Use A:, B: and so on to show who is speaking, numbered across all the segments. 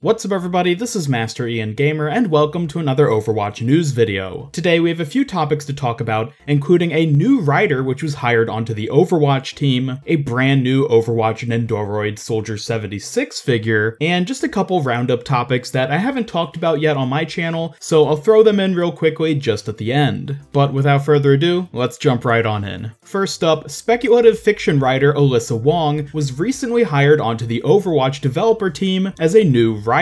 A: What's up everybody, this is Master Ian Gamer and welcome to another Overwatch news video. Today we have a few topics to talk about, including a new writer which was hired onto the Overwatch team, a brand new Overwatch Nendoroid Soldier 76 figure, and just a couple roundup topics that I haven't talked about yet on my channel, so I'll throw them in real quickly just at the end. But without further ado, let's jump right on in. First up, speculative fiction writer Alyssa Wong was recently hired onto the Overwatch developer team as a new writer.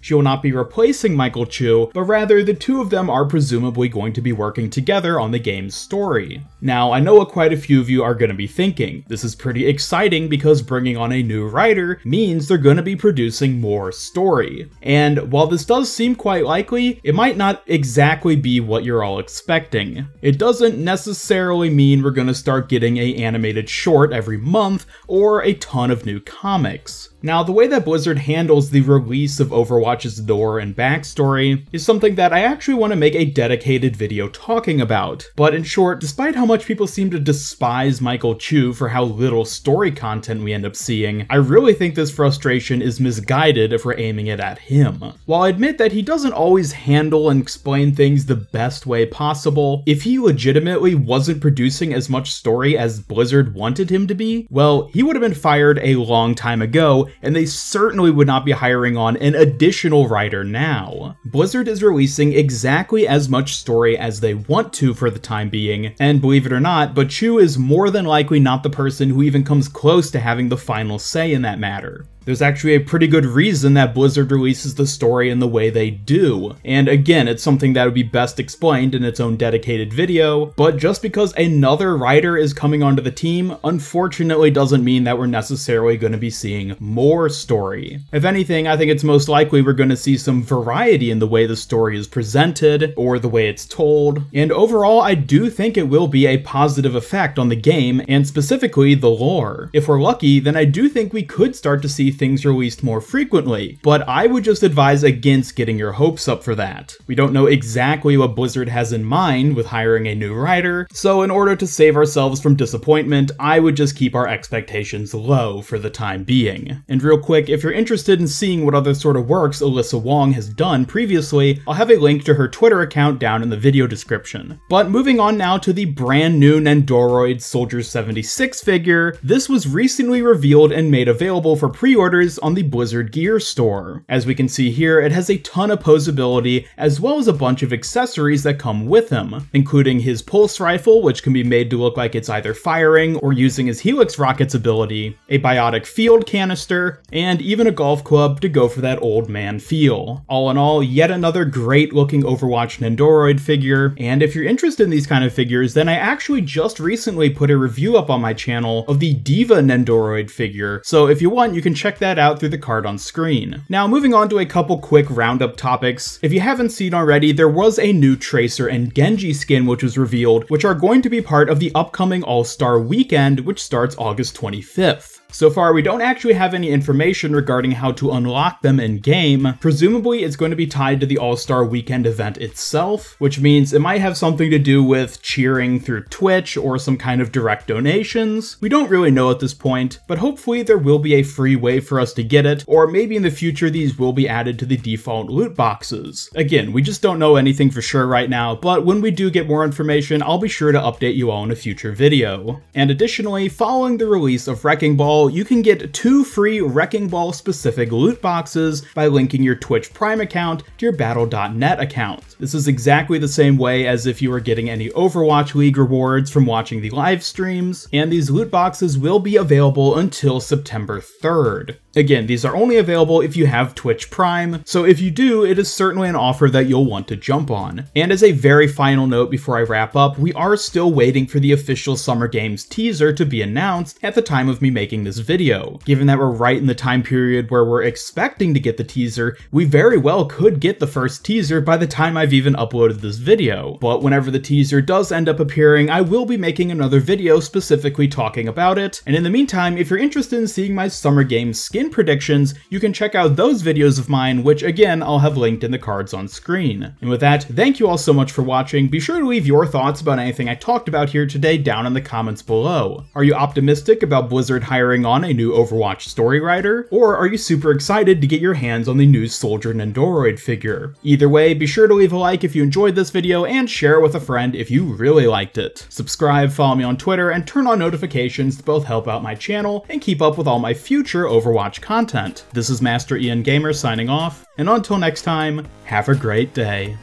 A: She will not be replacing Michael Chu, but rather the two of them are presumably going to be working together on the game's story. Now, I know what quite a few of you are going to be thinking. This is pretty exciting because bringing on a new writer means they're going to be producing more story. And while this does seem quite likely, it might not exactly be what you're all expecting. It doesn't necessarily mean we're going to start getting an animated short every month or a ton of new comics. Now, the way that Blizzard handles the release of Overwatch's lore and backstory is something that I actually want to make a dedicated video talking about. But in short, despite how much people seem to despise Michael Chu for how little story content we end up seeing, I really think this frustration is misguided if we're aiming it at him. While I admit that he doesn't always handle and explain things the best way possible, if he legitimately wasn't producing as much story as Blizzard wanted him to be, well, he would have been fired a long time ago, and they certainly would not be hiring on an additional writer now. Blizzard is releasing exactly as much story as they want to for the time being, and believe it or not, but Chu is more than likely not the person who even comes close to having the final say in that matter. There's actually a pretty good reason that Blizzard releases the story in the way they do, and again, it's something that would be best explained in its own dedicated video, but just because another writer is coming onto the team, unfortunately doesn't mean that we're necessarily going to be seeing more story. If anything, I think it's most likely we're going to see some variety in the way the story is presented, or the way it's told, and overall I do think it will be a positive effect on the game, and specifically the lore. If we're lucky, then I do think we could start to see things released more frequently, but I would just advise against getting your hopes up for that. We don't know exactly what Blizzard has in mind with hiring a new writer, so in order to save ourselves from disappointment, I would just keep our expectations low for the time being. And real quick, if you're interested in seeing what other sort of works Alyssa Wong has done previously, I'll have a link to her Twitter account down in the video description. But moving on now to the brand new Nendoroid Soldier 76 figure, this was recently revealed and made available for pre-orders on the Blizzard Gear store. As we can see here, it has a ton of posability as well as a bunch of accessories that come with him, including his pulse rifle, which can be made to look like it's either firing or using his Helix rocket's ability, a biotic field canister, and even a golf club to go for that old man feel. All in all, yet another great looking Overwatch Nendoroid figure, and if you're interested in these kind of figures, then I actually just recently put a review up on my channel of the Diva Nendoroid figure, so if you want, you can check that out through the card on screen. Now, moving on to a couple quick roundup topics. If you haven't seen already, there was a new Tracer and Genji skin which was revealed, which are going to be part of the upcoming All-Star Weekend, which starts August 25th. So far, we don't actually have any information regarding how to unlock them in-game. Presumably, it's going to be tied to the All-Star Weekend event itself, which means it might have something to do with cheering through Twitch or some kind of direct donations. We don't really know at this point, but hopefully there will be a free way for us to get it, or maybe in the future these will be added to the default loot boxes. Again, we just don't know anything for sure right now, but when we do get more information, I'll be sure to update you all in a future video. And additionally, following the release of Wrecking Ball, you can get 2 free Wrecking Ball specific loot boxes by linking your Twitch Prime account to your Battle.net account. This is exactly the same way as if you were getting any Overwatch League rewards from watching the live streams, and these loot boxes will be available until September 3rd. Again, these are only available if you have Twitch Prime, so if you do, it is certainly an offer that you'll want to jump on. And as a very final note before I wrap up, we are still waiting for the official Summer Games teaser to be announced at the time of me making this video. Given that we're right in the time period where we're expecting to get the teaser, we very well could get the first teaser by the time I've even uploaded this video. But whenever the teaser does end up appearing, I will be making another video specifically talking about it. And in the meantime, if you're interested in seeing my Summer Games skin in predictions, you can check out those videos of mine, which again, I'll have linked in the cards on screen. And with that, thank you all so much for watching. Be sure to leave your thoughts about anything I talked about here today down in the comments below. Are you optimistic about Blizzard hiring on a new Overwatch story writer? Or are you super excited to get your hands on the new Soldier Nendoroid figure? Either way, be sure to leave a like if you enjoyed this video and share it with a friend if you really liked it. Subscribe, follow me on Twitter, and turn on notifications to both help out my channel and keep up with all my future Overwatch content. This is Master Ian Gamer signing off, and until next time, have a great day.